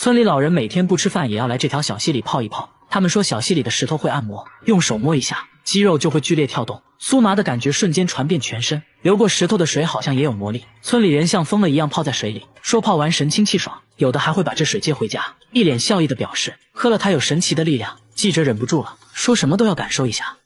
村里老人每天不吃饭也要来这条小溪里泡一泡。他们说小溪里的石头会按摩，用手摸一下，肌肉就会剧烈跳动，酥麻的感觉瞬间传遍全身。流过石头的水好像也有魔力，村里人像疯了一样泡在水里，说泡完神清气爽，有的还会把这水接回家，一脸笑意的表示喝了它有神奇的力量。记者忍不住了，说什么都要感受一下。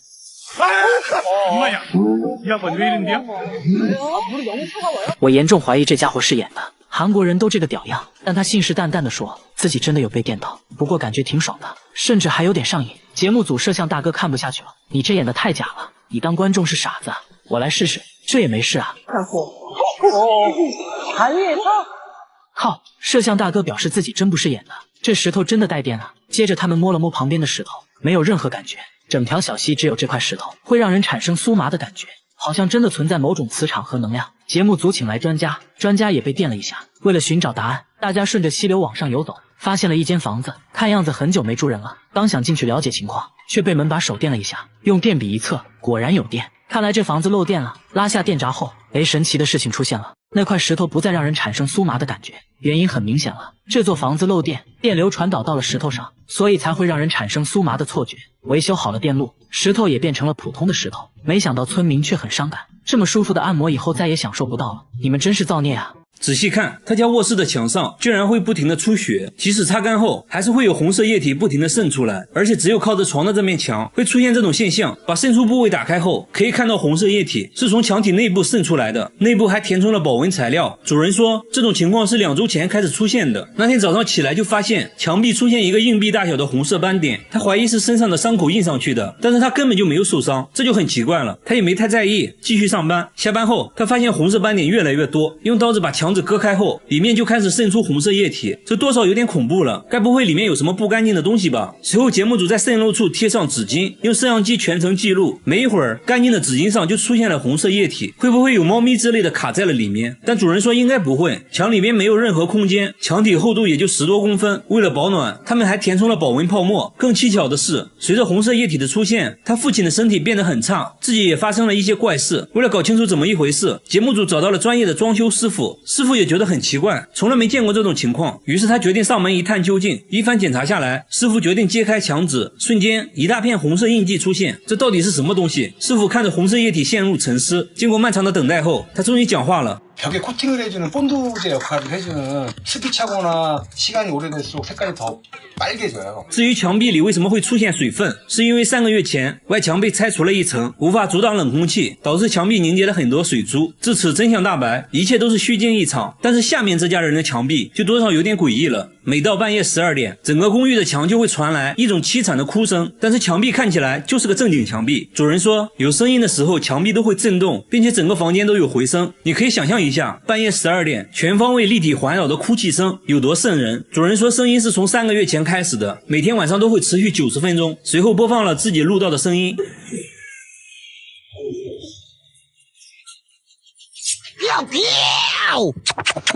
我严重怀疑这家伙是演的，韩国人都这个屌样，但他信誓旦旦地说自己真的有被电到，不过感觉挺爽的，甚至还有点上瘾。节目组摄像大哥看不下去了，你这演的太假了，你当观众是傻子啊？我来试试，这也没事啊。靠！摄像大哥表示自己真不是演的，这石头真的带电了。接着他们摸了摸旁边的石头，没有任何感觉。整条小溪只有这块石头会让人产生酥麻的感觉，好像真的存在某种磁场和能量。节目组请来专家，专家也被电了一下。为了寻找答案，大家顺着溪流往上游走，发现了一间房子，看样子很久没住人了。刚想进去了解情况，却被门把手电了一下，用电笔一测，果然有电。看来这房子漏电了。拉下电闸后，神奇的事情出现了，那块石头不再让人产生酥麻的感觉。原因很明显了，这座房子漏电，电流传导到了石头上，所以才会让人产生酥麻的错觉。维修好了电路，石头也变成了普通的石头。没想到村民却很伤感，这么舒服的按摩以后再也享受不到了。你们真是造孽啊！仔细看，他家卧室的墙上居然会不停的出血，即使擦干后，还是会有红色液体不停的渗出来，而且只有靠着床的这面墙会出现这种现象。把渗出部位打开后，可以看到红色液体是从墙体内部渗出来的，内部还填充了保温材料。主人说，这种情况是2周前开始出现的。那天早上起来就发现墙壁出现一个硬币大小的红色斑点，他怀疑是身上的伤口印上去的，但是他根本就没有受伤，这就很奇怪了。他也没太在意，继续上班。下班后，他发现红色斑点越来越多，用刀子把墙纸割开后，里面就开始渗出红色液体，这多少有点恐怖了，该不会里面有什么不干净的东西吧？随后节目组在渗漏处贴上纸巾，用摄像机全程记录，没一会儿干净的纸巾上就出现了红色液体，会不会有猫咪之类的卡在了里面？但主人说应该不会，墙里面没有任何空间，墙体厚度也就10多公分。为了保暖，他们还填充了保温泡沫。更蹊跷的是，随着红色液体的出现，他父亲的身体变得很差，自己也发生了一些怪事。为了搞清楚怎么一回事，节目组找到了专业的装修师傅，师傅也觉得很奇怪，从来没见过这种情况，于是他决定上门一探究竟。一番检查下来，师傅决定揭开墙纸，瞬间一大片红色印记出现，这到底是什么东西？师傅看着红色液体陷入沉思，经过漫长的等待后，他终于讲话了。 벽에 코팅을 해주는 본드제 역할을 해주는 습기 차거나 시간이 오래될수록 색깔이 더 빨개져요. 至于墙壁里为什么会出现水分，是因为3个月前外墙被拆除了一层，无法阻挡冷空气，导致墙壁凝结了很多水珠。至此真相大白，一切都是虚惊一场。但是下面这家人的墙壁就多少有点诡异了。每到半夜12点，整个公寓的墙就会传来一种凄惨的哭声，但是墙壁看起来就是个正经墙壁。主人说，有声音的时候墙壁都会震动，并且整个房间都有回声。你可以想象一下，半夜12点，全方位立体环绕的哭泣声有多瘆人。主人说，声音是从3个月前开始的，每天晚上都会持续90分钟。随后播放了自己录到的声音。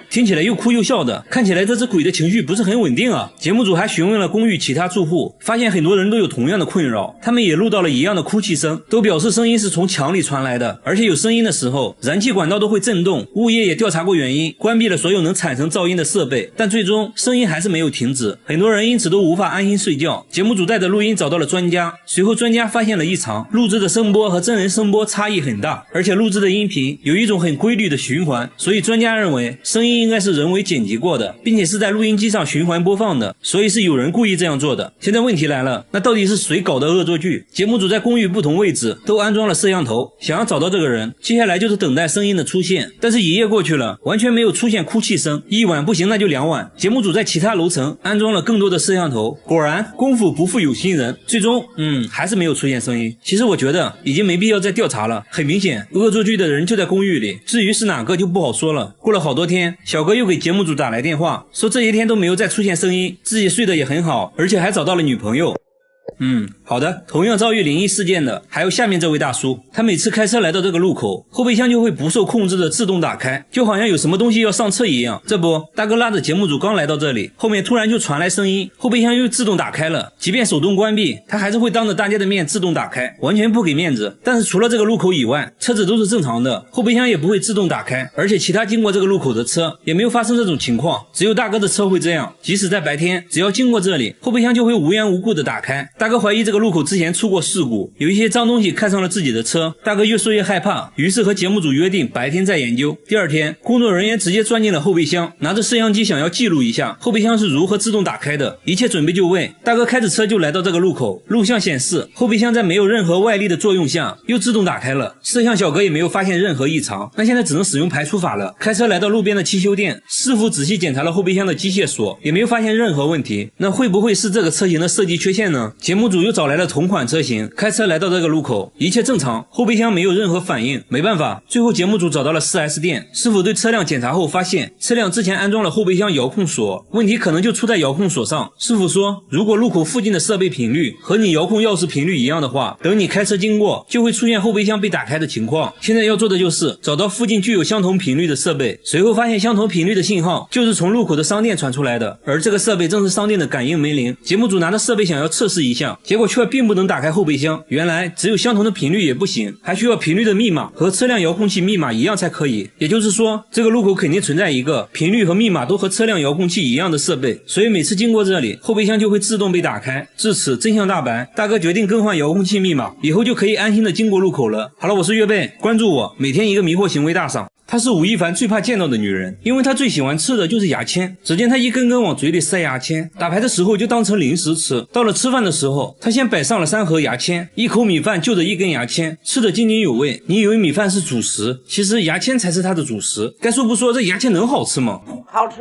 听起来又哭又笑的，看起来这只鬼的情绪不是很稳定啊。节目组还询问了公寓其他住户，发现很多人都有同样的困扰，他们也录到了一样的哭泣声，都表示声音是从墙里传来的，而且有声音的时候，燃气管道都会震动。物业也调查过原因，关闭了所有能产生噪音的设备，但最终声音还是没有停止，很多人因此都无法安心睡觉。节目组带着录音找到了专家，随后专家发现了异常，录制的声波和真人声波差异很大，而且录制的音频有一种很规律的循环，所以专家认为声音应该是人为剪辑过的，并且是在录音机上循环播放的，所以是有人故意这样做的。现在问题来了，那到底是谁搞的恶作剧？节目组在公寓不同位置都安装了摄像头，想要找到这个人，接下来就是等待声音的出现。但是1夜过去了，完全没有出现哭泣声，一晚不行那就2晚。节目组在其他楼层安装了更多的摄像头，果然功夫不负有心人，最终还是没有出现声音。其实我觉得已经没必要再调查了，很明显恶作剧的人就在公寓里，至于是哪个就不好说了。过了好多天，小哥又给节目组打来电话，说这些天都没有再出现声音，自己睡得也很好，而且还找到了女朋友。好的，同样遭遇灵异事件的还有下面这位大叔，他每次开车来到这个路口，后备箱就会不受控制的自动打开，就好像有什么东西要上车一样。这不，大哥拉着节目组刚来到这里，后面突然就传来声音，后备箱又自动打开了，即便手动关闭，他还是会当着大家的面自动打开，完全不给面子。但是除了这个路口以外，车子都是正常的，后备箱也不会自动打开，而且其他经过这个路口的车也没有发生这种情况，只有大哥的车会这样。即使在白天，只要经过这里，后备箱就会无缘无故的打开。大哥怀疑这个路口之前出过事故，有一些脏东西看上了自己的车，大哥越说越害怕，于是和节目组约定白天再研究。第二天，工作人员直接钻进了后备箱，拿着摄像机想要记录一下后备箱是如何自动打开的，一切准备就位。大哥开着车就来到这个路口，录像显示后备箱在没有任何外力的作用下又自动打开了，摄像小哥也没有发现任何异常，那现在只能使用排除法了。开车来到路边的汽修店，师傅仔细检查了后备箱的机械锁，也没有发现任何问题，那会不会是这个车型的设计缺陷呢？节目组又找来了同款车型，开车来到这个路口，一切正常，后备箱没有任何反应。没办法，最后节目组找到了 4S 店，师傅对车辆检查后发现车辆之前安装了后备箱遥控锁，问题可能就出在遥控锁上。师傅说，如果路口附近的设备频率和你遥控钥匙频率一样的话，等你开车经过就会出现后备箱被打开的情况。现在要做的就是找到附近具有相同频率的设备，随后发现相同频率的信号就是从路口的商店传出来的，而这个设备正是商店的感应门铃。节目组拿着设备想要测试一下，结果却并不能打开后备箱，原来只有相同的频率也不行，还需要频率的密码和车辆遥控器密码一样才可以。也就是说，这个路口肯定存在一个频率和密码都和车辆遥控器一样的设备，所以每次经过这里，后备箱就会自动被打开。至此真相大白，大哥决定更换遥控器密码，以后就可以安心的经过路口了。好了，我是岳贝，关注我，每天一个迷惑行为大赏。她是吴亦凡最怕见到的女人，因为她最喜欢吃的就是牙签。只见她一根根往嘴里塞牙签，打牌的时候就当成零食吃，到了吃饭的时候，她先摆上了3盒牙签，一口米饭就着一根牙签，吃得津津有味。你以为米饭是主食，其实牙签才是她的主食。该说不说，这牙签能好吃吗？好吃，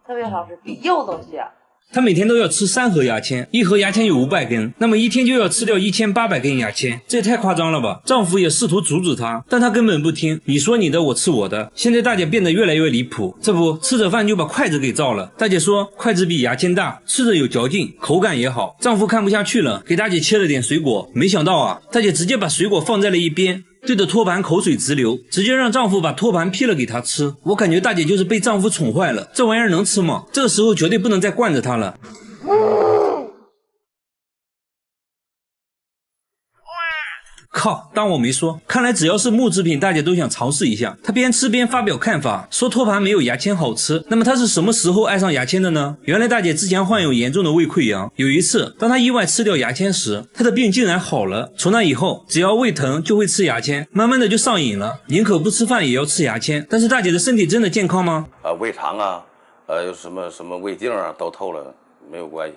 特别好吃，比肉都香。他每天都要吃3盒牙签，一盒牙签有500根，那么一天就要吃掉1800根牙签，这也太夸张了吧。丈夫也试图阻止她，但她根本不听，你说你的，我吃我的。现在大姐变得越来越离谱，这不吃着饭就把筷子给照了。大姐说筷子比牙签大，吃着有嚼劲，口感也好。丈夫看不下去了，给大姐切了点水果，没想到啊，大姐直接把水果放在了一边，对着托盘口水直流，直接让丈夫把托盘劈了给她吃。我感觉大姐就是被丈夫宠坏了，这玩意儿能吃吗？这个时候绝对不能再惯着她了。靠，当我没说。看来只要是木制品，大家都想尝试一下。她边吃边发表看法，说托盘没有牙签好吃。那么她是什么时候爱上牙签的呢？原来大姐之前患有严重的胃溃疡，有一次当她意外吃掉牙签时，她的病竟然好了。从那以后，只要胃疼就会吃牙签，慢慢的就上瘾了，宁可不吃饭也要吃牙签。但是大姐的身体真的健康吗？胃肠啊，有什么胃镜啊都透了，没有关系。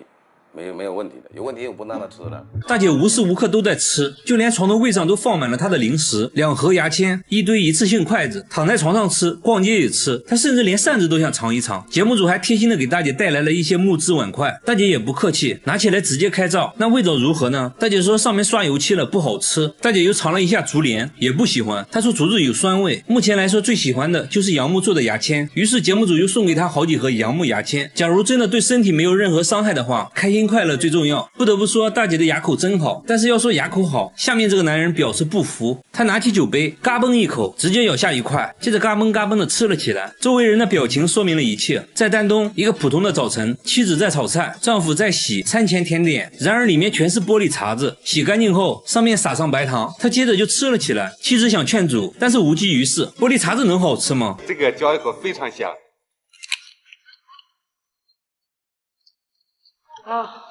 没有问题的，有问题我不让他吃了。大姐无时无刻都在吃，就连床头柜上都放满了她的零食，2盒牙签，一堆一次性筷子，躺在床上吃，逛街也吃，她甚至连扇子都想尝一尝。节目组还贴心的给大姐带来了一些木质碗筷，大姐也不客气，拿起来直接开照。那味道如何呢？大姐说上面刷油漆了，不好吃。大姐又尝了一下竹帘，也不喜欢，她说竹子有酸味。目前来说最喜欢的就是杨木做的牙签，于是节目组又送给她好几盒杨木牙签。假如真的对身体没有任何伤害的话，开心快乐最重要。不得不说大姐的牙口真好，但是要说牙口好，下面这个男人表示不服。他拿起酒杯嘎嘣一口，直接咬下一块，接着嘎嘣嘎嘣的吃了起来。周围人的表情说明了一切。在丹东一个普通的早晨，妻子在炒菜，丈夫在洗餐前甜点，然而里面全是玻璃碴子，洗干净后上面撒上白糖，他接着就吃了起来。妻子想劝阻，但是无济于事。玻璃碴子能好吃吗？这个嚼一口非常香啊。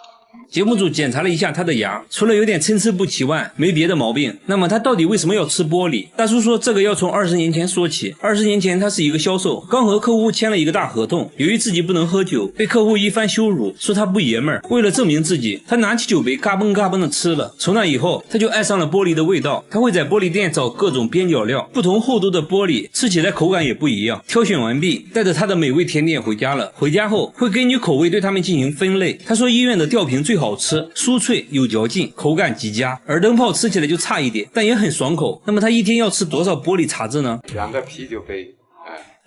节目组检查了一下他的牙，除了有点参差不齐外，没别的毛病。那么他到底为什么要吃玻璃？大叔说这个要从20年前说起。20年前他是一个销售，刚和客户签了一个大合同，由于自己不能喝酒，被客户一番羞辱，说他不爷们儿。为了证明自己，他拿起酒杯嘎嘣嘎嘣的吃了。从那以后他就爱上了玻璃的味道，他会在玻璃店找各种边角料，不同厚度的玻璃吃起来口感也不一样。挑选完毕，带着他的美味甜点回家了。回家后会根据口味对他们进行分类。他说医院的吊瓶最好吃，酥脆有嚼劲，口感极佳。而灯泡吃起来就差一点，但也很爽口。那么他一天要吃多少玻璃碴子呢？ ，2个啤酒杯。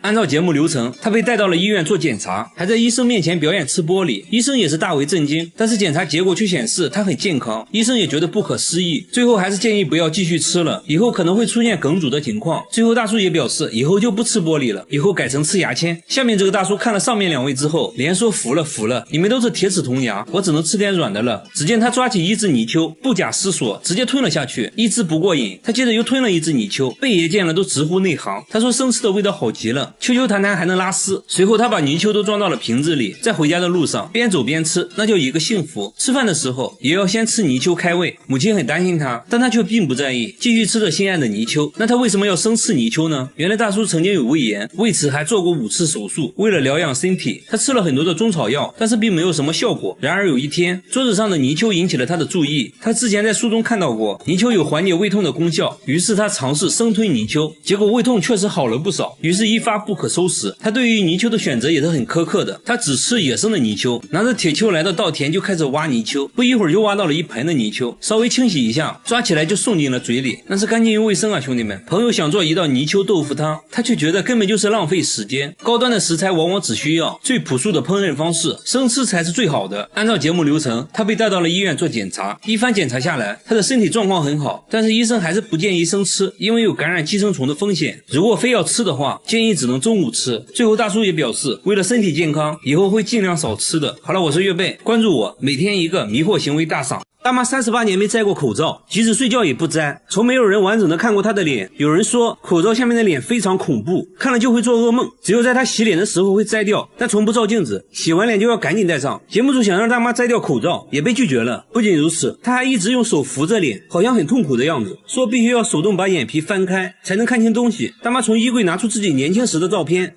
按照节目流程，他被带到了医院做检查，还在医生面前表演吃玻璃，医生也是大为震惊，但是检查结果却显示他很健康，医生也觉得不可思议，最后还是建议不要继续吃了，以后可能会出现梗阻的情况。最后大叔也表示以后就不吃玻璃了，以后改成吃牙签。下面这个大叔看了上面2位之后，连说服了，你们都是铁齿铜牙，我只能吃点软的了。只见他抓起一只泥鳅，不假思索直接吞了下去，一只不过瘾，他接着又吞了一只泥鳅。贝爷见了都直呼内行，他说生吃的味道好极了，秋秋弹弹还能拉丝。随后他把泥鳅都装到了瓶子里，在回家的路上边走边吃，那叫一个幸福。吃饭的时候也要先吃泥鳅开胃，母亲很担心他，但他却并不在意，继续吃着心爱的泥鳅。那他为什么要生吃泥鳅呢？原来大叔曾经有胃炎，为此还做过5次手术。为了疗养身体，他吃了很多的中草药，但是并没有什么效果。然而有一天，桌子上的泥鳅引起了他的注意，他之前在书中看到过泥鳅有缓解胃痛的功效，于是他尝试生吞泥鳅，结果胃痛确实好了不少，于是一发不可收拾。他对于泥鳅的选择也是很苛刻的，他只吃野生的泥鳅，拿着铁锹来到稻田就开始挖泥鳅，不一会儿就挖到了1盆的泥鳅，稍微清洗一下，抓起来就送进了嘴里，那是干净又卫生啊，兄弟们。朋友想做一道泥鳅豆腐汤，他却觉得根本就是浪费时间，高端的食材往往只需要最朴素的烹饪方式，生吃才是最好的。按照节目流程，他被带到了医院做检查，一番检查下来，他的身体状况很好，但是医生还是不建议生吃，因为有感染寄生虫的风险，如果非要吃的话，建议只能中午吃。最后大叔也表示，为了身体健康，以后会尽量少吃的。好了，我是岳贝，关注我，每天一个迷惑行为大赏。大妈38年没摘过口罩，即使睡觉也不摘，从没有人完整的看过她的脸。有人说口罩下面的脸非常恐怖，看了就会做噩梦，只有在她洗脸的时候会摘掉，但从不照镜子，洗完脸就要赶紧戴上。节目组想让大妈摘掉口罩，也被拒绝了。不仅如此，她还一直用手扶着脸，好像很痛苦的样子，说必须要手动把眼皮翻开才能看清东西。大妈从衣柜拿出自己年轻时的照片，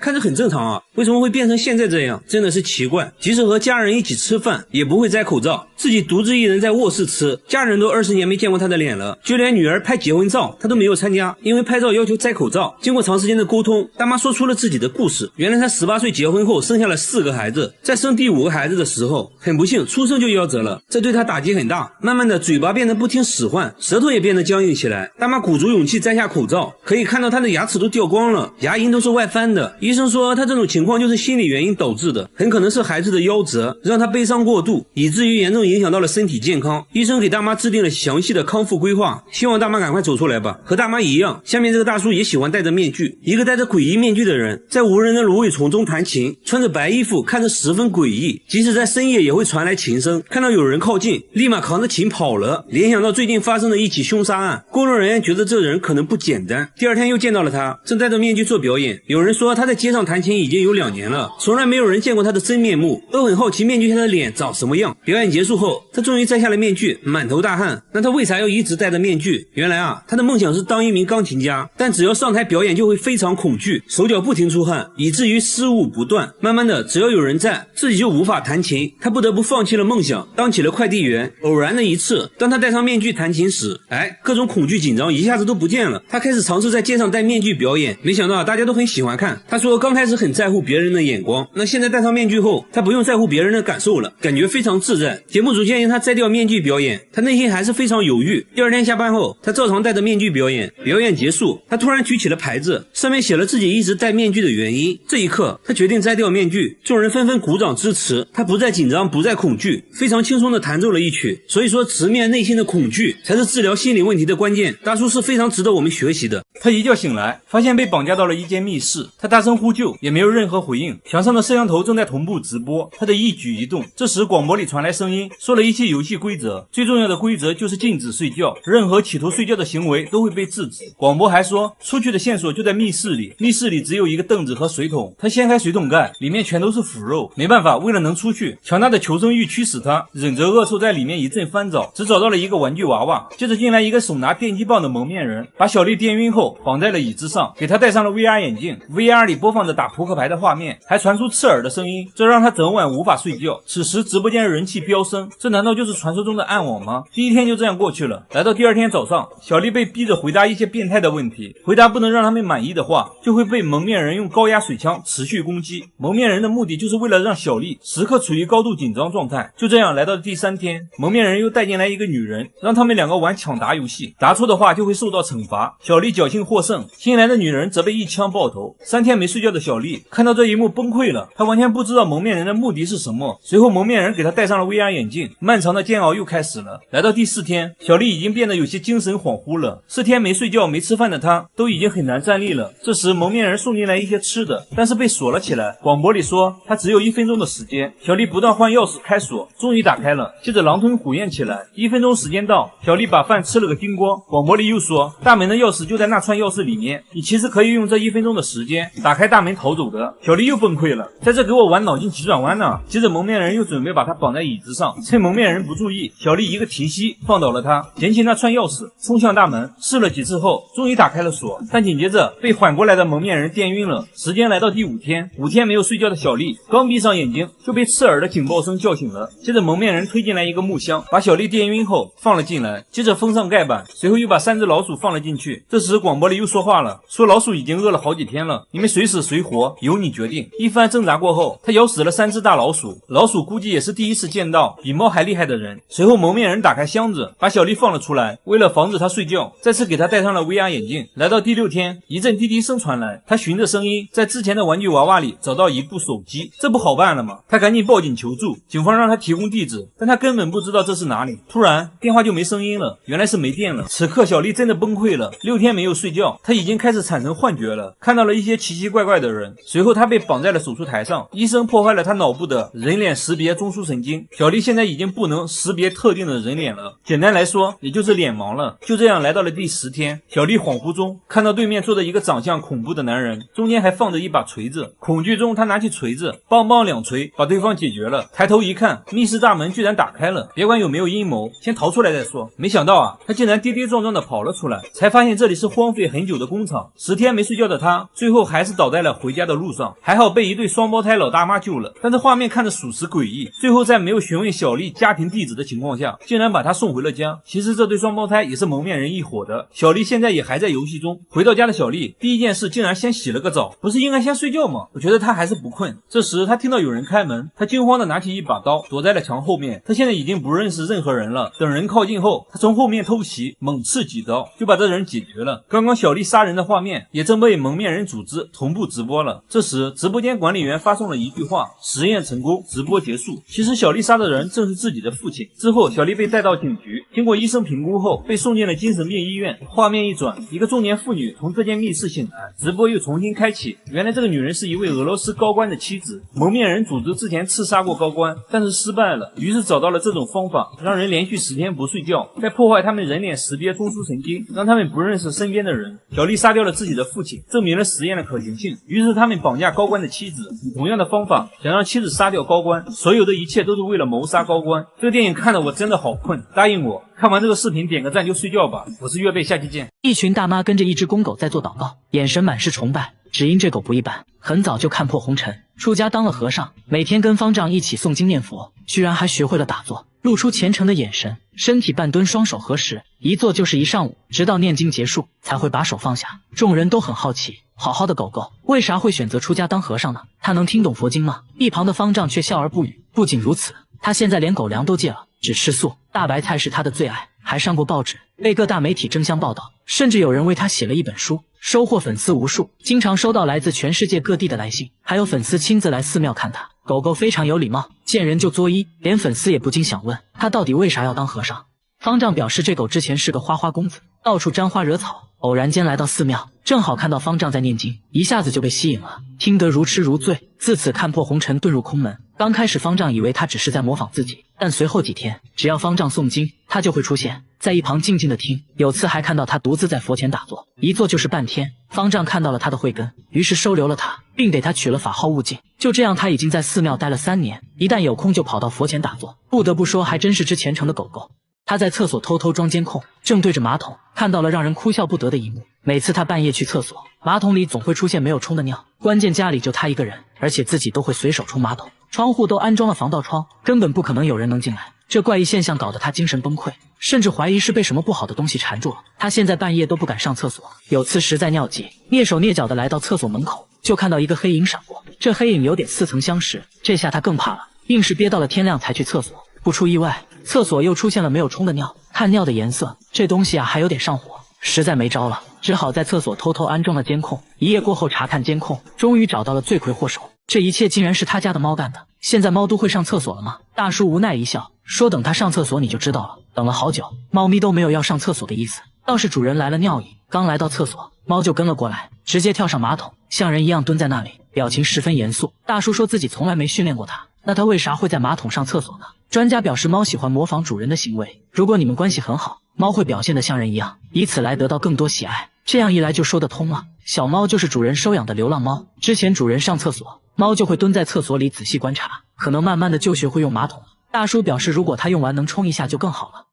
看着很正常啊，为什么会变成现在这样？真的是奇怪。即使和家人一起吃饭，也不会摘口罩，自己独自一人在卧室吃，家人都20年没见过他的脸了，就连女儿拍结婚照他都没有参加，因为拍照要求摘口罩。经过长时间的沟通，大妈说出了自己的故事。原来她18岁结婚后生下了4个孩子，在生第5个孩子的时候，很不幸出生就夭折了，这对她打击很大，慢慢的嘴巴变得不听使唤，舌头也变得僵硬起来。大妈鼓足勇气摘下口罩，可以看到她的牙齿都掉光了，牙龈都是外翻的。医生说她这种情况就是心理原因导致的，很可能是孩子的夭折让她悲伤过度，以至于严重影响到了身体健康。医生给大妈制定了详细的康复规划，希望大妈赶快走出来吧。和大妈一样，下面这个大叔也喜欢戴着面具，一个戴着诡异面具的人在无人的芦苇丛中弹琴，穿着白衣服，看着十分诡异，即使在深夜也会传来琴声，看到有人靠近立马扛着琴跑了。联想到最近发生的一起凶杀案，工作人员觉得这人可能不简单。第2天又见到了他，正戴着面具做表演。有人说他在街上弹琴已经有2年了，从来没有人见过他的真面目，都很好奇面具下的脸长什么样。表演结束后，他终于摘下了面具，满头大汗。那他为啥要一直戴着面具？原来啊，他的梦想是当一名钢琴家，但只要上台表演就会非常恐惧，手脚不停出汗，以至于失误不断。慢慢的，只要有人在，自己就无法弹琴，他不得不放弃了梦想，当起了快递员。偶然的一次，当他戴上面具弹琴时，各种恐惧紧张一下子都不见了。他开始尝试在街上戴面具表演，没想到大家都很喜欢看。他说刚开始很在乎别人的眼光，那现在戴上面具后，他不用在乎别人的感受了，感觉非常自在。节目组建议他摘掉面具表演，他内心还是非常犹豫。第2天下班后，他照常戴着面具表演。表演结束，他突然举起了牌子，上面写了自己一直戴面具的原因。这一刻，他决定摘掉面具，众人纷纷鼓掌支持。他不再紧张，不再恐惧，非常轻松地弹奏了一曲。所以说，直面内心的恐惧才是治疗心理问题的关键。大叔是非常值得我们学习的。他一觉醒来，发现被绑架到了一间密室，他大声呼救，也没有任何回应。墙上的摄像头正在同步直播他的一举一动。这时广播里传来声音，说了一些游戏规则，最重要的规则就是禁止睡觉，任何企图睡觉的行为都会被制止。广播还说，出去的线索就在密室里，密室里只有一个凳子和水桶。他掀开水桶盖，里面全都是腐肉。没办法，为了能出去，强大的求生欲驱使他忍着恶臭在里面一阵翻找，只找到了一个玩具娃娃。接着进来一个手拿电击棒的蒙面人，把小丽电晕后绑在了椅子上，给他戴上了 VR 眼镜。 VR 里播放着打扑克牌的画面，还传出刺耳的声音，这让他整晚无法睡觉。此时直播间人气飙升，这难道就是就是传说中的暗网吗？第一天就这样过去了。来到第二天早上，小丽被逼着回答一些变态的问题，回答不能让他们满意的话，就会被蒙面人用高压水枪持续攻击。蒙面人的目的就是为了让小丽时刻处于高度紧张状态。就这样来到第3天，蒙面人又带进来一个女人，让他们2个玩抢答游戏，答错的话就会受到惩罚。小丽侥幸获胜，新来的女人则被一枪爆头。3天没睡觉的小丽看到这一幕崩溃了，她完全不知道蒙面人的目的是什么。随后蒙面人给她戴上了 VR 眼镜，漫长的煎熬又开始了。来到第4天，小丽已经变得有些精神恍惚了。4天没睡觉没吃饭的她都已经很难站立了。这时蒙面人送进来一些吃的，但是被锁了起来。广播里说他只有1分钟的时间。小丽不断换钥匙开锁，终于打开了，接着狼吞虎咽起来。1分钟时间到，小丽把饭吃了个精光。广播里又说大门的钥匙就在那串钥匙里面，你其实可以用这1分钟的时间打开大门逃走的。小丽又崩溃了，在这给我玩脑筋急转弯呢。接着蒙面人又准备把她绑在椅子上，趁蒙面人不注意，小丽一个提膝放倒了他，捡起那串钥匙冲向大门，试了几次后终于打开了锁，但紧接着被缓过来的蒙面人电晕了。时间来到第5天，5天没有睡觉的小丽刚闭上眼睛就被刺耳的警报声叫醒了。接着蒙面人推进来一个木箱，把小丽电晕后放了进来，接着封上盖板，随后又把3只老鼠放了进去。这时广播里又说话了，说老鼠已经饿了好几天了，你们谁死谁活由你决定。一番挣扎过后，他咬死了3只大老鼠，老鼠估计也是第一次见到比猫还厉害的人。随后蒙面人打开箱子，把小丽放了出来，为了防止她睡觉，再次给她戴上了 VR 眼镜。来到第6天，一阵滴滴声传来，他循着声音在之前的玩具娃娃里找到一部手机，这不好办了吗？他赶紧报警求助，警方让他提供地址，但他根本不知道这是哪里。突然电话就没声音了，原来是没电了。此刻小丽真的崩溃了，6天没有睡觉，她已经开始产生幻觉了，看到了一些奇奇怪怪的人。随后她被绑在了手术台上，医生破坏了她脑部的人脸识别中枢神经，小丽现在已经不能识别特定的人脸了，简单来说也就是脸盲了。就这样来到了第10天，小丽恍惚中看到对面坐着一个长相恐怖的男人，中间还放着一把锤子。恐惧中她拿起锤子梆梆2锤把对方解决了。抬头一看，密室大门居然打开了，别管有没有阴谋，先逃出来再说。没想到啊，他竟然跌跌撞撞的跑了出来，才发现这里是荒废很久的工厂。10天没睡觉的他最后还是倒在了回家的路上，还好被一对双胞胎老大妈救了，但是画面看着属实诡异。最后在没有询问小丽家庭地址的情况下，竟然把她送回了家。其实这对双胞胎也是蒙面人一伙的，小丽现在也还在游戏中。回到家的小丽第一件事竟然先洗了个澡，不是应该先睡觉吗？我觉得她还是不困。这时她听到有人开门，她惊慌的拿起一把刀躲在了墙后面。她现在已经不认识任何人了，等人靠近后，她从后面偷袭猛刺几刀就把这人解决了。刚刚小丽杀人的画面也正被蒙面人组织同步直播了。这时直播间管理员发送了一句话：实验成功，直播结束。其实小丽杀的人正是自己的父亲。之后小丽被带到警局，经过医生评估后被送进了精神病医院。画面一转，一个中年妇女从这间密室醒来，直播又重新开启。原来这个女人是一位俄罗斯高官的妻子，蒙面人组织之前刺杀过高官，但是失败了，于是找到了这种方法，让人连续10天不睡觉，再破坏他们人脸识别中枢神经，让他们不认识身边的人。小丽杀掉了自己的父亲，证明了实验的可行性。于是他们绑架高官的妻子，以同样的方法想让妻子杀掉高官，所有的一切都是为了谋杀高官。这个电影看得我真的好困，答应我看完这个视频点个赞就睡觉吧。我是岳贝，下期见。一群大妈跟着一只公狗在做祷告，眼神满是崇拜，只因这狗不一般，很早就看破红尘，出家当了和尚，每天跟方丈一起诵经念佛，居然还学会了打坐，露出虔诚的眼神，身体半蹲，双手合十，一坐就是1上午，直到念经结束才会把手放下。众人都很好奇，好好的狗狗为啥会选择出家当和尚呢？他能听懂佛经吗？一旁的方丈却笑而不语。不仅如此，他现在连狗粮都戒了，只吃素，大白菜是他的最爱，还上过报纸，被各大媒体争相报道，甚至有人为他写了一本书，收获粉丝无数，经常收到来自全世界各地的来信，还有粉丝亲自来寺庙看他。狗狗非常有礼貌，见人就作揖，连粉丝也不禁想问他到底为啥要当和尚。方丈表示这狗之前是个花花公子，到处沾花惹草，偶然间来到寺庙，正好看到方丈在念经，一下子就被吸引了，听得如痴如醉，自此看破红尘，遁入空门。刚开始方丈以为他只是在模仿自己，但随后几天，只要方丈诵经，他就会出现在一旁静静的听。有次还看到他独自在佛前打坐，一坐就是半天。方丈看到了他的慧根，于是收留了他，并给他取了法号悟净。就这样，他已经在寺庙待了3年，一旦有空就跑到佛前打坐。不得不说，还真是只虔诚的狗狗。他在厕所偷偷装监控，正对着马桶，看到了让人哭笑不得的一幕。每次他半夜去厕所，马桶里总会出现没有冲的尿，关键家里就他一个人，而且自己都会随手冲马桶，窗户都安装了防盗窗，根本不可能有人能进来。这怪异现象搞得他精神崩溃，甚至怀疑是被什么不好的东西缠住了。他现在半夜都不敢上厕所，有次实在尿急，蹑手蹑脚的来到厕所门口，就看到一个黑影闪过，这黑影有点似曾相识，这下他更怕了，硬是憋到了天亮才去厕所。不出意外，厕所又出现了没有冲的尿，看尿的颜色，这东西啊还有点上火，实在没招了，只好在厕所偷偷安装了监控。一夜过后查看监控，终于找到了罪魁祸首，这一切竟然是他家的猫干的。现在猫都会上厕所了吗？大叔无奈一笑，说等它上厕所你就知道了。等了好久，猫咪都没有要上厕所的意思，倒是主人来了尿意，刚来到厕所，猫就跟了过来，直接跳上马桶，像人一样蹲在那里，表情十分严肃。大叔说自己从来没训练过它，那它为啥会在马桶上厕所呢？专家表示，猫喜欢模仿主人的行为，如果你们关系很好，猫会表现得像人一样，以此来得到更多喜爱。这样一来就说得通了。小猫就是主人收养的流浪猫，之前主人上厕所，猫就会蹲在厕所里仔细观察，可能慢慢的就学会用马桶了。大叔表示，如果它用完能冲一下就更好了。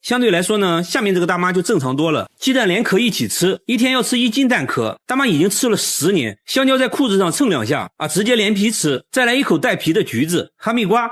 相对来说呢，下面这个大妈就正常多了，鸡蛋连壳一起吃，一天要吃1斤蛋壳，大妈已经吃了10年。香蕉在裤子上蹭2下啊，直接连皮吃，再来一口带皮的橘子。哈密瓜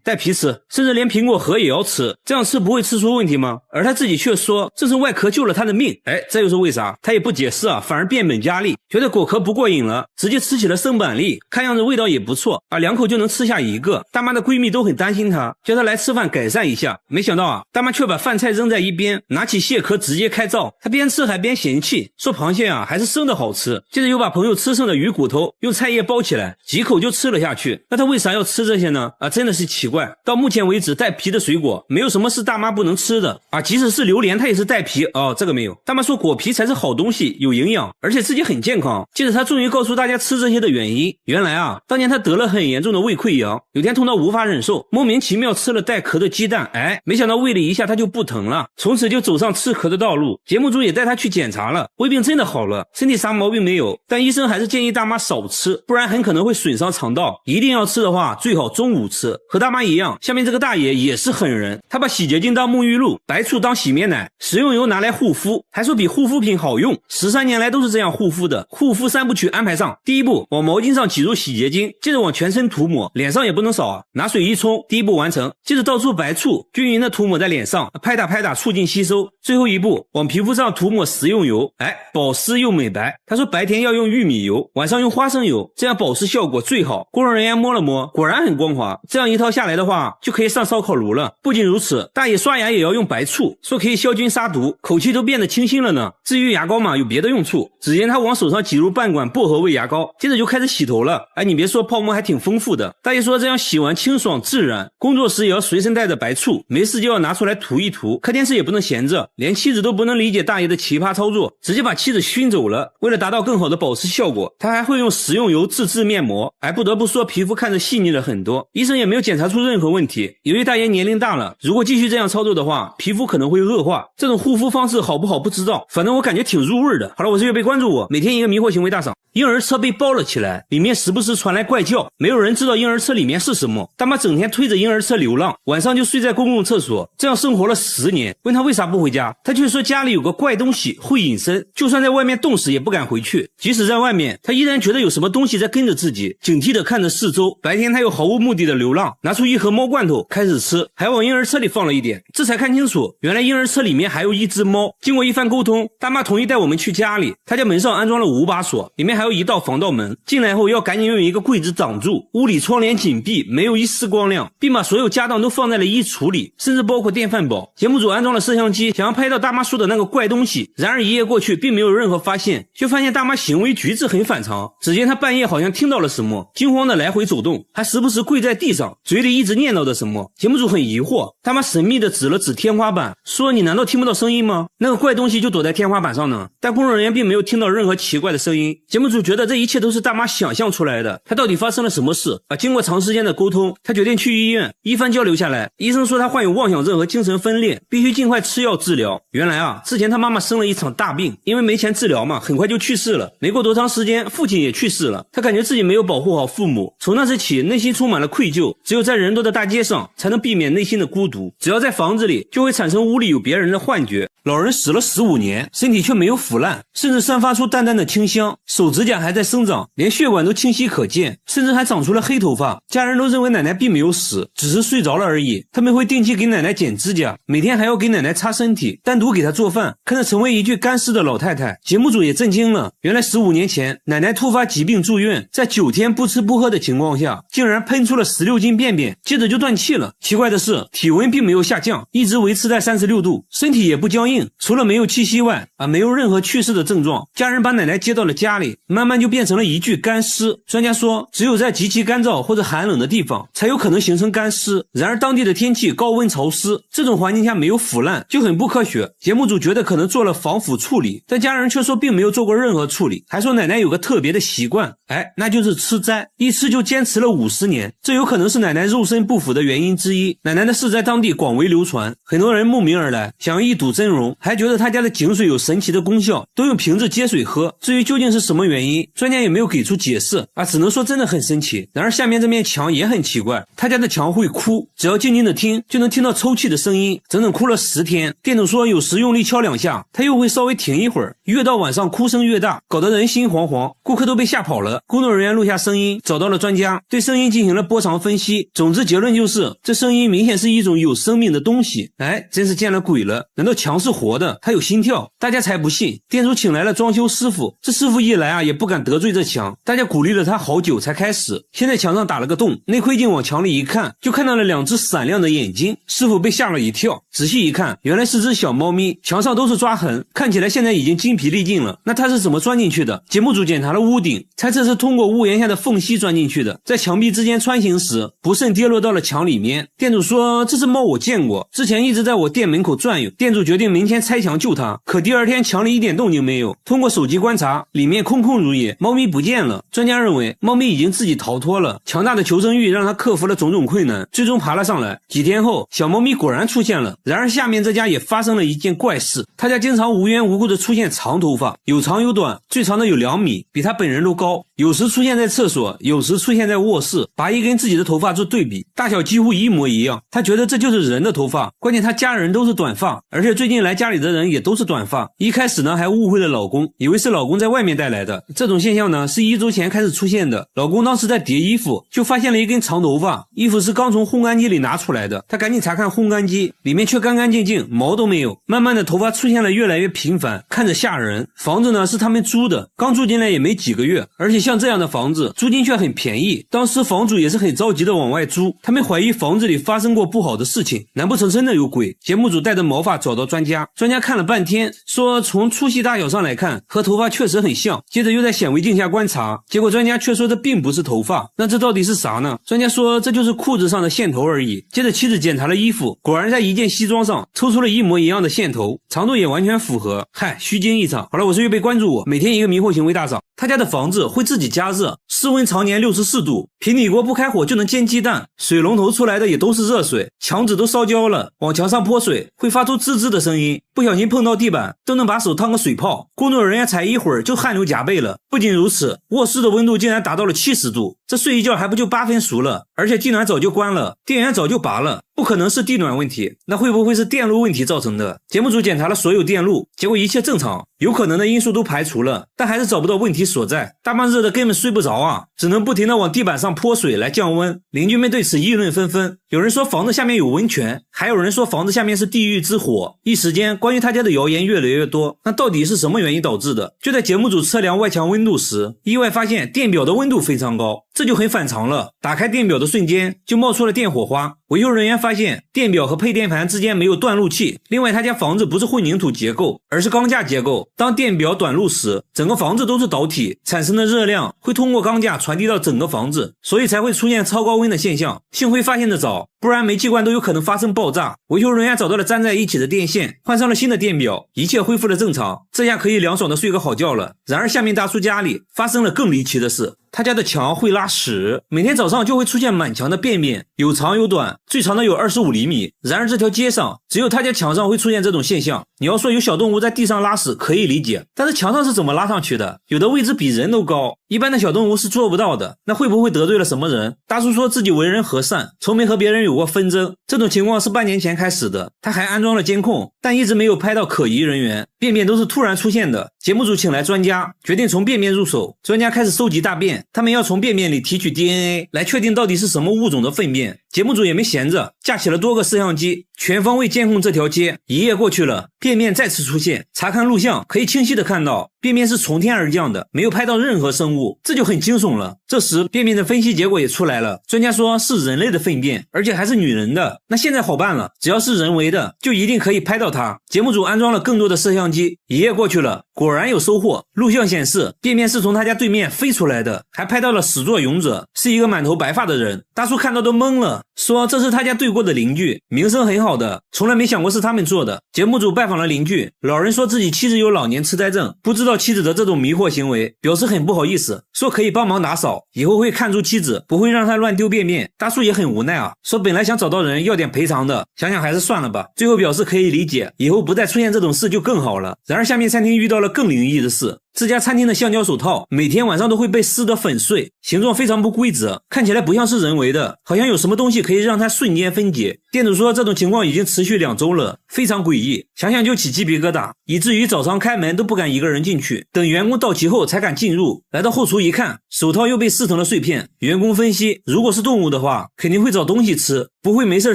带皮吃，甚至连苹果核也要吃，这样吃不会吃出问题吗？而他自己却说这是外壳救了他的命。这又是为啥？他也不解释啊，反而变本加厉，觉得果壳不过瘾了，直接吃起了生板栗，看样子味道也不错啊，2口就能吃下1个。大妈的闺蜜都很担心她，叫她来吃饭改善一下，没想到啊，大妈却把饭菜扔在一边，拿起蟹壳直接开灶。她边吃还边嫌弃，说螃蟹啊还是生的好吃，接着又把朋友吃剩的鱼骨头用菜叶包起来，几口就吃了下去。那她为啥要吃这些呢？真的是奇怪。到目前为止，带皮的水果没有什么是大妈不能吃的啊，即使是榴莲它也是带皮这个没有。大妈说果皮才是好东西，有营养，而且自己很健康。接着她终于告诉大家吃这些的原因，原来啊，当年她得了很严重的胃溃疡，有天痛到无法忍受，莫名其妙吃了带壳的鸡蛋，没想到喂了一下她就不疼了，从此就走上吃壳的道路。节目组也带她去检查了，胃病真的好了，身体啥毛病没有，但医生还是建议大妈少吃，不然很可能会损伤肠道，一定要吃的话最好中午吃。和大妈一样，下面这个大爷也是狠人，他把洗洁精当沐浴露，白醋当洗面奶，食用油拿来护肤，还说比护肤品好用。13年来都是这样护肤的。护肤3部曲安排上，第1步往毛巾上挤入洗洁精，接着往全身涂抹，脸上也不能少啊，拿水一冲，第1步完成。接着倒出白醋，均匀的涂抹在脸上，拍打拍打促进吸收。最后1步往皮肤上涂抹食用油，保湿又美白。他说白天要用玉米油，晚上用花生油，这样保湿效果最好。工作人员摸了摸，果然很光滑，这样一套下来的话就可以上烧烤炉了。不仅如此，大爷刷牙也要用白醋，说可以消菌杀毒，口气都变得清新了呢。至于牙膏嘛，有别的用处。只见他往手上挤入半管薄荷味牙膏，接着就开始洗头了。你别说，泡沫还挺丰富的。大爷说这样洗完清爽自然，工作时也要随身带着白醋，没事就要拿出来涂一涂。看电视也不能闲着，连妻子都不能理解大爷的奇葩操作，直接把妻子熏走了。为了达到更好的保湿效果，他还会用食用油自制面膜。不得不说皮肤看着细腻了很多，医生也没有检查出任何问题。由于大爷年龄大了，如果继续这样操作的话，皮肤可能会恶化。这种护肤方式好不好不知道，反正我感觉挺入味的。好了，我是月贝，关注我，每天一个迷惑行为大赏。婴儿车被包了起来，里面时不时传来怪叫，没有人知道婴儿车里面是什么。大妈整天推着婴儿车流浪，晚上就睡在公共厕所，这样生活了10年。问他为啥不回家，他却说家里有个怪东西会隐身，就算在外面冻死也不敢回去。即使在外面，他依然觉得有什么东西在跟着自己，警惕地看着四周。白天他又毫无目的的流浪，拿出一盒猫罐头开始吃，还往婴儿车里放了一点，这才看清楚，原来婴儿车里面还有一只猫。经过一番沟通，大妈同意带我们去家里，他家门上安装了5把锁，里面还有一道防盗门，进来后要赶紧用一个柜子挡住，屋里窗帘紧闭，没有一丝光亮，并把所有家当都放在了衣橱里，甚至包括电饭煲。节目组安装了摄像机，想要拍到大妈说的那个怪东西，然而一夜过去并没有任何发现，就发现大妈行为举止很反常。只见她半夜好像听到了什么，惊慌的来回走动，还时不时跪在地上，嘴里一直念叨着什么。节目组很疑惑，大妈神秘的指了指天花板，说你难道听不到声音吗？那个怪东西就躲在天花板上呢。但工作人员并没有听到任何奇怪的声音。节目组觉得这一切都是大妈想象出来的，她到底发生了什么事经过长时间的沟通，她决定去医院。一番交流下来，医生说她患有妄想症和精神分裂，必须尽快吃药治疗。原来之前她妈妈生了一场大病，因为没钱治疗嘛，很快就去世了。没过多长时间，父亲也去世了，她感觉自己没有保护好父母，从那时起内心充满了愧疚，只有在人多的大街上才能避免内心的孤独，只要在房子里就会产生屋里有别人的幻觉。老人死了15年，身体却没有腐烂，甚至散发出淡淡的清香，手指甲还在生长，连血管都清晰可见，甚至还长出了黑头发。家人都认为奶奶并没有死，只是睡着了而已。他们会定期给奶奶剪指甲，每天还要给奶奶擦身体，单独给她做饭。看着成为一具干尸的老太太，节目组也震惊了。原来15年前奶奶突发疾病住院，在9天不吃不喝的情况下，竟然喷出了16斤便便，接着就断气了。奇怪的是，体温并没有下降，一直维持在36度，身体也不僵硬，除了没有气息外没有任何去世的症状。家人把奶奶接到了家里，慢慢就变成了一具干尸。专家说，只有在极其干燥或者寒冷的地方才有可能形成干尸，然而当地的天气高温潮湿，这种环境下没有腐烂就很不科学。节目组觉得可能做了防腐处理，但家人却说并没有做过任何处理，还说奶奶有个特别的习惯，那就是吃斋，一吃就坚持了50年，这有可能是奶奶肉身不腐的原因之一。奶奶的事在当地广为流传，很多人慕名而来，想要一睹真容，还觉得他家的井水有神奇的功效，都用瓶子接水喝。至于究竟是什么原因，专家也没有给出解释只能说真的很神奇。然而下面这面墙也很奇怪，他家的墙会哭，只要静静的听就能听到抽泣的声音，整整哭了10天。店主说有时用力敲2下，他又会稍微停一会儿，越到晚上哭声越大，搞得人心惶惶，顾客都被吓跑了。工作人员录下声音，找到了专家，对声音进行了波长分析，总之结论就是这声音明显是一种有生命的东西。真是见了鬼了，难道墙是活的，它有心跳？大家才不信。店主请来了装修师傅，这师傅一来也不敢得罪这墙，大家鼓励了他好久才开始。现在墙上打了个洞，内窥镜往墙里一看，就看到了2只闪亮的眼睛，师傅被吓了一跳，仔细一看，原来是只小猫咪，墙上都是抓痕，看起来现在已经精疲力尽了。那它是怎么钻进去的？节目组检查了屋顶，猜测是通过屋檐下的缝隙钻进去的，在墙壁之间穿行时不慎跌落到了墙里面。店主说这只猫我见过，之前一直在我店门口转悠，店主决定明天拆墙救它，可第2天墙里一点动静没有，通过手机观察里面空空如也，猫咪不见了。专家认为猫咪已经自己逃脱了，强大的求生欲让它克服了种种困难，最终爬了上来。几天后小猫咪果然出现了，然而下面这家也发生了一件怪事，他家经常无缘无故的出现长头发，有长有短，最长的有2米，比他本人都高，有时出现在厕所，有时出现在卧室，拔一根自己的头发做对比，大小几乎一模一样。他觉得这就是人的头发，关键他家人都是短发，而且最近来家里的人也都是短发。一开始呢还误会了老公，以为是老公在外面带来的。这种现象呢是1周前开始出现的，老公当时在叠衣服，就发现了一根长头发，衣服是刚从烘干机里拿出来的，他赶紧查看烘干机，里面却干干净净，毛都没有。慢慢的头发出现了越来越频繁，看着吓人。房子呢是他们租的，刚住进来也没几个月，而且像这样的房子租金却很便宜，当时房主也是很着急的往外租，他们怀疑房子里发生过不好的事情，难不成真的有鬼？节目组带着毛发找到专家，专家看了半天，说从粗细大小上来看和头发确实很像，接着又在显微镜下观察，结果专家却说这并不是头发，那这到底是啥呢？专家说这就是裤子上的线头而已。接着妻子检查了衣服，果然在一件西装上抽出了一模一样的线头，长度也完全符合。虚惊一场。好了，我是预备关注我，每天一个迷惑行为大赏。他家的房子会自己加热，室温常年64度，平底锅不开火就能煎鸡蛋，水龙头出来的也都是热水，墙纸都烧焦了，往墙上泼水会发出吱吱的声音，不小心碰到地板都能把手烫个水泡，工作人员才一会儿就汗流浃背了。不仅如此，卧室的温度竟然达到了70度，这睡一觉还不就8分熟了，而且地暖早就关了，电源早就拔了，不可能是地暖问题，那会不会是电路问题造成的？节目组检查了所有电路，结果一切正常，有可能的因素都排除了，但还是找不到问题所在。大半日的根本睡不着只能不停地往地板上泼水来降温。邻居们对此议论纷纷，有人说房子下面有温泉，还有人说房子下面是地狱之火。一时间关于他家的谣言越来越多，那到底是什么原因导致的？就在节目组测量外墙温度时，意外发现电表的温度非常高，这就很反常了。打开电表的瞬间就冒出了电火花，维修人员发现电表和配电盘之间没有断路器，另外他家房子不是混凝土结构，而是钢架结构，当电表短路时，整个房子都是导体，产生的热量会通过钢架传递到整个房子，所以才会出现超高温的现象。幸亏发现的早，不然煤气罐都有可能发生爆炸。维修人员找到了粘在一起的电线，换上了新的电表，一切恢复了正常，这下可以凉爽的睡个好觉了。然而下面大叔家里发生了更离奇的事，他家的墙会拉屎，每天早上就会出现满墙的便便，有长有短，最长的有25厘米。然而这条街上只有他家墙上会出现这种现象。你要说有小动物在地上拉屎可以理解，但是墙上是怎么拉上去的？有的位置比人都高，一般的小动物是做不到的，那会不会得罪了什么人？大叔说自己为人和善，从没和别人有有过纷争，这种情况是半年前开始的。他还安装了监控，但一直没有拍到可疑人员，便便都是突然出现的。节目组请来专家，决定从便便入手。专家开始收集大便，他们要从便便里提取 DNA 来确定到底是什么物种的粪便。节目组也没闲着，架起了多个摄像机，全方位监控这条街。一夜过去了，便便再次出现，查看录像可以清晰的看到便便是从天而降的，没有拍到任何生物，这就很惊悚了。这时便便的分析结果也出来了，专家说是人类的粪便，而且还是女人的。那现在好办了，只要是人为的就一定可以拍到它。节目组安装了更多的摄像机，一夜过去了，果然有收获。录像显示便便是从他家对面飞出来的，还拍到了始作俑者，是一个满头白发的人。大叔看到都懵了，说这是他家对过的邻居，名声很好的，从来没想过是他们做的。节目组拜访了邻居，老人说自己妻子有老年痴呆症，不知道妻子的这种迷惑行为，表示很不好意思，说可以帮忙打扫，以后会看住妻子，不会让她乱丢便便。大叔也很无奈啊，说本来想找到人要点赔偿的，想想还是算了吧，最后表示可以理解，以后不再出现这种事就更好了。然而下面餐厅遇到了更灵异的事，这家餐厅的橡胶手套每天晚上都会被撕得粉碎，形状非常不规则，看起来不像是人为的，好像有什么东西可以让它瞬间分解。店主说这种情况已经持续2周了，非常诡异，想想就起鸡皮疙瘩，以至于早上开门都不敢一个人进去，等员工到齐后才敢进入。来到后厨一看，手套又被撕成了碎片。员工分析，如果是动物的话肯定会找东西吃，不会没事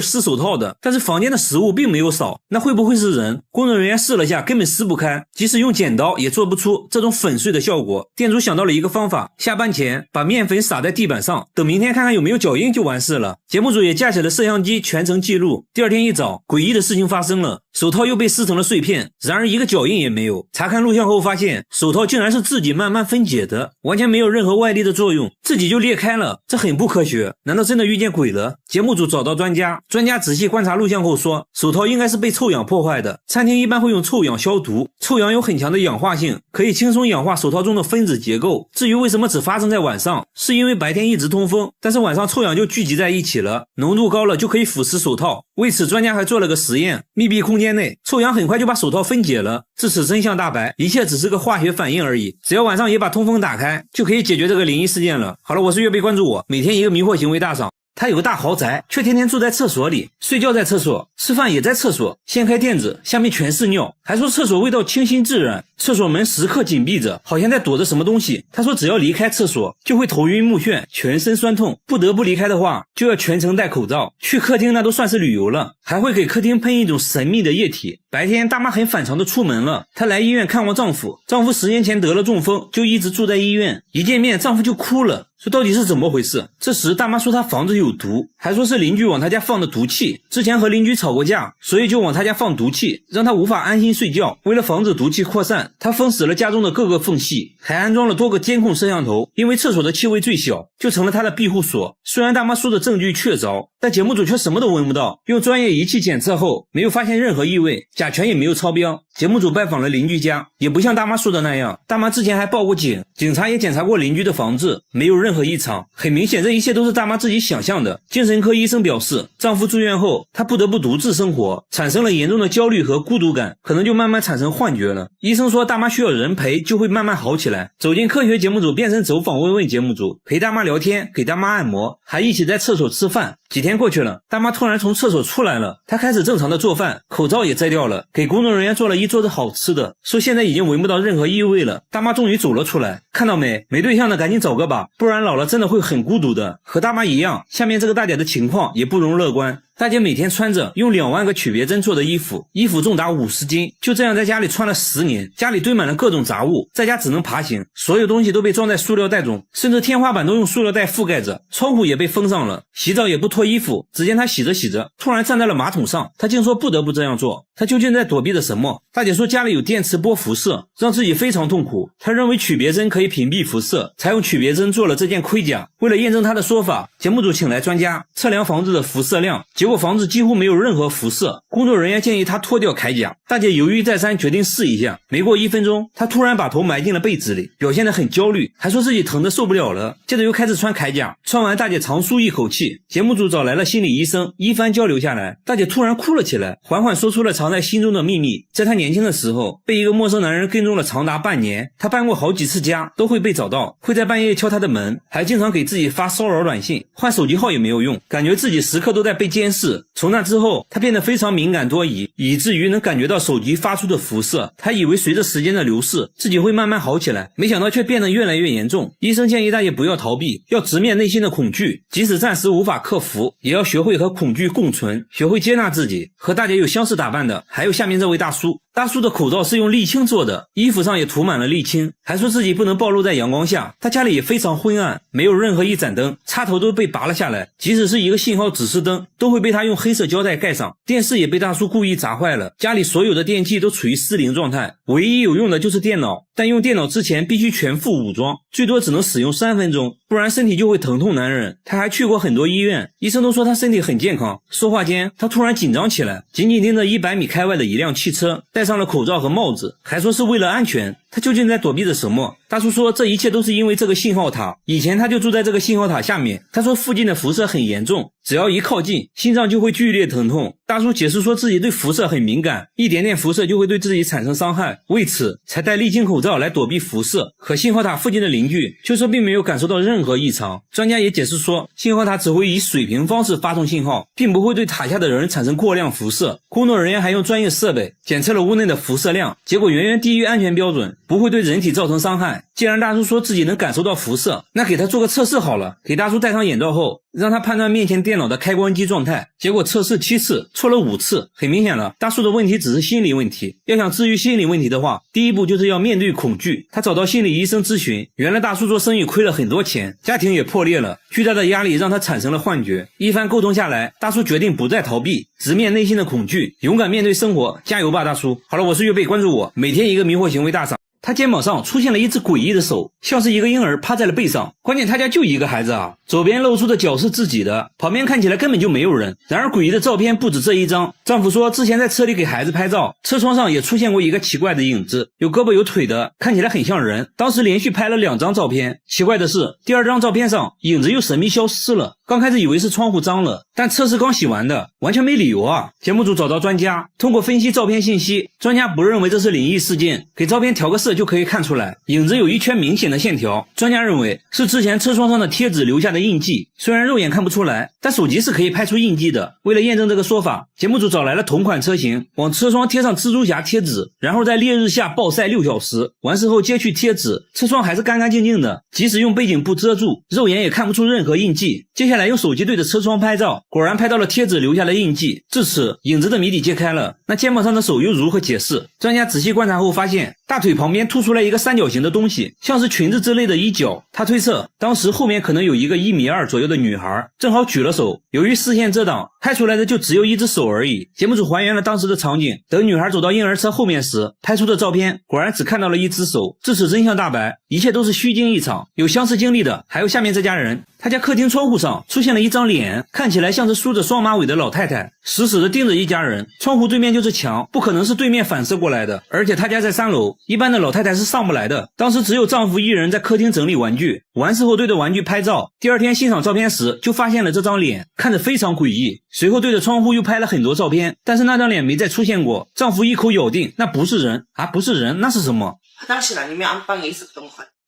撕手套的，但是房间的食物并没有少，那会不会是人？工作人员试了下，根本撕不开，即使用剪刀也做不出这种粉碎的效果。店主想到了一个方法，下班前把面粉撒在地板上，等明天看看有没有脚印就完事了。节目组也架起了摄像机全程记录。第二天一早，诡异的事情发生了，手套又被撕成了碎片，然而一个脚印也没有。查看录像后发现，手套竟然是自己慢慢分解的，完全没有任何外力的作用，自己就裂开了，这很不科学，难道真的遇见鬼了？节目组找到专家仔细观察录像后说，手套应该是被臭氧破坏的，餐厅一般会用臭氧消毒，臭氧有很强的氧化性，可以轻松氧化手套中的分子结构。至于为什么只发生在晚上，是因为白天一直通风，但是晚上臭氧就聚集在一起了，浓度高了就可以腐蚀手套。为此专家还做了个实验，密闭空间内臭氧很快就把手套分解了，至此真相大白，一切只是个化学反应而已，只要晚上也把通风打开就可以解决这个灵异事件了。好了，我是月贝，关注我，每天一个迷惑行为大赏。他有个大豪宅，却天天住在厕所里，睡觉在厕所，吃饭也在厕所，掀开垫子下面全是尿，还说厕所味道清新自然，厕所门时刻紧闭着，好像在躲着什么东西。他说只要离开厕所就会头晕目眩，全身酸痛，不得不离开的话就要全程戴口罩。去客厅那都算是旅游了，还会给客厅喷一种神秘的液体。白天大妈很反常的出门了，她来医院看望丈夫10年前得了中风，就一直住在医院，一见面丈夫就哭了，说到底是怎么回事。这时大妈说她房子有毒，还说是邻居往她家放的毒气，之前和邻居吵过架，所以就往她家放毒气，让她无法安心睡觉。为了防止毒气扩散，她封死了家中的各个缝隙，还安装了多个监控摄像头，因为厕所的气味最小，就成了她的庇护所。虽然大妈说的证据确凿，但节目组却什么都闻不到，用专业仪器检测后没有发现任何异味，甲醛也没有超标。节目组拜访了邻居家，也不像大妈说的那样，大妈之前还报过警，警察也检查过邻居的房子，没有任何异常。很明显这一切都是大妈自己想象的。精神科医生表示，丈夫住院后她不得不独自生活，产生了严重的焦虑和孤独感，可能就慢慢产生幻觉了。医生说大妈需要人陪就会慢慢好起来。走进科学节目组变成走访问问节目组，陪大妈聊天，给大妈按摩，还一起在厕所吃饭。几天过去了，大妈突然从厕所出来了，她开始正常的做饭，口罩也摘掉了，给工作人员做了一桌子好吃的，说现在已经闻不到任何异味了。大妈终于走了出来，看到没对象的赶紧找个吧，不然老了真的会很孤独的。和大妈一样，下面这个大姐的情况也不容乐观。大姐每天穿着用2万个曲别针做的衣服重达50斤，就这样在家里穿了10年，家里堆满了各种杂物，在家只能爬行，所有东西都被装在塑料袋中，甚至天花板都用塑料袋覆盖着，窗户也被封上了，洗澡也不脱衣服。只见她洗着洗着突然站在了马桶上，她竟说不得不这样做，她究竟在躲避着什么？大姐说家里有电磁波辐射，让自己非常痛苦，她认为曲别针可以屏蔽辐射，才用曲别针做了这件盔甲。为了验证她的说法，节目组请来专家测量房子的辐射量，结果果房子几乎没有任何辐射。工作人员建议他脱掉铠甲，大姐犹豫再三，决定试一下。没过1分钟，她突然把头埋进了被子里，表现得很焦虑，还说自己疼得受不了了。接着又开始穿铠甲，穿完大姐长舒一口气。节目组找来了心理医生，一番交流下来，大姐突然哭了起来，缓缓说出了藏在心中的秘密。在她年轻的时候，被一个陌生男人跟踪了长达半年，她搬过好几次家，都会被找到，会在半夜敲她的门，还经常给自己发骚扰短信，换手机号也没有用，感觉自己时刻都在被监视。从那之后，她变得非常敏感多疑，以至于能感觉到手机发出的辐射。她以为随着时间的流逝，自己会慢慢好起来，没想到却变得越来越严重。医生建议大姐不要逃避，要直面内心的恐惧，即使暂时无法克服，也要学会和恐惧共存，学会接纳自己。和大姐有相似打扮的还有下面这位大叔。大叔的口罩是用沥青做的，衣服上也涂满了沥青，还说自己不能暴露在阳光下。他家里也非常昏暗，没有任何一盏灯，插头都被拔了下来，即使是一个信号指示灯都会被他用黑色胶带盖上。电视也被大叔故意砸坏了，家里所有的电器都处于失灵状态，唯一有用的就是电脑，但用电脑之前必须全副武装，最多只能使用3分钟，不然身体就会疼痛难忍。他还去过很多医院，医生都说他身体很健康。说话间他突然紧张起来，紧紧盯着100米开外的一辆汽车，戴上了口罩和帽子，还说是为了安全。他究竟在躲避着什么？大叔说这一切都是因为这个信号塔，以前他就住在这个信号塔下面。他说附近的辐射很严重，只要一靠近，心脏就会剧烈疼痛。大叔解释说自己对辐射很敏感，一点点辐射就会对自己产生伤害，为此才戴沥青口罩来躲避辐射。可信号塔附近的邻居却说并没有感受到任何异常。专家也解释说，信号塔只会以水平方式发送信号，并不会对塔下的人产生过量辐射。工作人员还用专业设备检测了屋内的辐射量，结果远远低于安全标准，不会对人体造成伤害。既然大叔说自己能感受到辐射，那给他做个测试好了。给大叔戴上眼罩后，让他判断面前电脑的开关机状态，结果测试7次，错了5次。很明显了，大叔的问题只是心理问题。要想治愈心理问题的话，第一步就是要面对恐惧。他找到心理医生咨询，原来大叔做生意亏了很多钱，家庭也破裂了，巨大的压力让他产生了幻觉。一番沟通下来，大叔决定不再逃避，直面内心的恐惧，勇敢面对生活。加油吧，大叔！好了，我是岳贝，关注我，每天一个迷惑行为大赏。他肩膀上出现了一只诡异的手，像是一个婴儿趴在了背上。关键他家就一个孩子啊，左边露出的脚是自己的，旁边看起来根本就没有人。然而诡异的照片不止这一张。丈夫说之前在车里给孩子拍照，车窗上也出现过一个奇怪的影子，有胳膊有腿的，看起来很像人。当时连续拍了2张照片，奇怪的是第2张照片上影子又神秘消失了。刚开始以为是窗户脏了，但车是刚洗完的，完全没理由啊。节目组找到专家，通过分析照片信息，专家不认为这是灵异事件，给照片调个色就可以看出来，影子有一圈明显的线条。专家认为是之前车窗上的贴纸留下的印记，虽然肉眼看不出来，但手机是可以拍出印记的。为了验证这个说法，节目组找来了同款车型，往车窗贴上蜘蛛侠贴纸，然后在烈日下暴晒6小时，完事后揭去贴纸，车窗还是干干净净的，即使用背景布遮住，肉眼也看不出任何印记。接下来用手机对着车窗拍照，果然拍到了贴纸留下的印记。至此影子的谜底揭开了，那肩膀上的手又如何解释？专家仔细观察后发现，大腿旁边凸出来一个三角形的东西，像是裙子之类的衣角。他推测当时后面可能有一个1.2米左右的女孩，正好举了手，由于视线遮挡，拍出来的就只有一只手而已。节目组还原了当时的场景，等女孩走到婴儿车后面时，拍出的照片果然只看到了一只手。至此真相大白，一切都是虚惊一场。有相似经历的还有下面这家人，他家客厅窗户上出现了一张脸，看起来像是梳着双马尾的老太太，死死地盯着一家人。窗户对面就是墙，不可能是对面反射过来的，而且他家在3楼，一般的老太太是上不来的。当时只有丈夫一人在客厅整理玩具，完事后对着玩具拍照，第2天欣赏照片时就发现了这张脸，看着非常诡异。随后对着窗户又拍了很多照片，但是那张脸没再出现过。丈夫一口咬定那不是人啊，不是人，那是什么？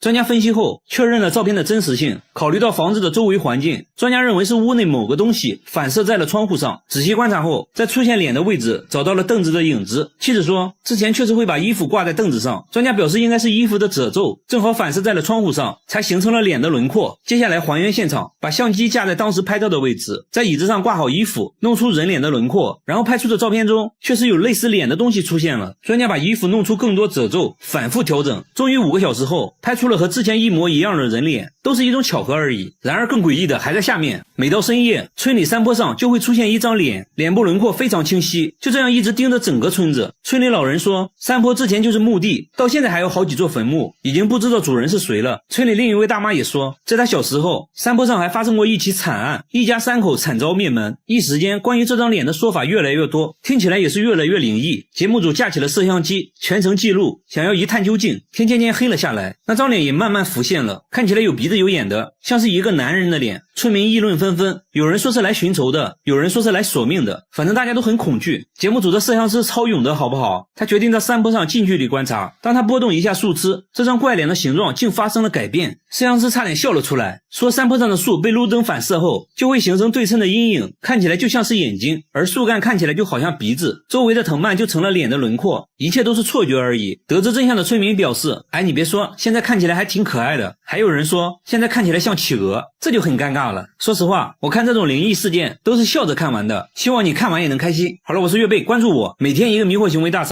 专家分析后确认了照片的真实性，考虑到房子的周围环境，专家认为是屋内某个东西反射在了窗户上。仔细观察后，在出现脸的位置找到了凳子的影子。妻子说之前确实会把衣服挂在凳子上，专家表示应该是衣服的褶皱正好反射在了窗户上，才形成了脸的轮廓。接下来还原现场，把相机架在当时拍照的位置，在椅子上挂好衣服，弄出人脸的轮廓，然后拍出的照片中确实有类似脸的东西出现了。专家把衣服弄出更多褶皱，反复调整，终于5个小时后拍出了了和之前一模一样的人脸，都是一种巧合而已。然而更诡异的还在下面，每到深夜，村里山坡上就会出现一张脸，脸部轮廓非常清晰，就这样一直盯着整个村子。村里老人说，山坡之前就是墓地，到现在还有好几座坟墓，已经不知道主人是谁了。村里另一位大妈也说，在她小时候，山坡上还发生过一起惨案，一家3口惨遭灭门。一时间关于这张脸的说法越来越多，听起来也是越来越灵异。节目组架起了摄像机，全程记录，想要一探究竟。天渐渐黑了下来，那张脸也慢慢浮现了，看起来有鼻子有眼的，像是一个男人的脸。村民议论纷纷，有人说是来寻仇的，有人说是来索命的，反正大家都很恐惧。节目组的摄像师超勇的好不好？他决定在山坡上近距离观察，当他拨动一下树枝，这张怪脸的形状竟发生了改变。摄像师差点笑了出来，说山坡上的树被路灯反射后，就会形成对称的阴影，看起来就像是眼睛，而树干看起来就好像鼻子，周围的藤蔓就成了脸的轮廓，一切都是错觉而已。得知真相的村民表示，哎，你别说，现在看起来还挺可爱的。还有人说，现在看起来像企鹅，这就很尴尬了。说实话，我看这种灵异事件都是笑着看完的，希望你看完也能开心。好了，我是岳贝，关注我，每天一个迷惑行为大师。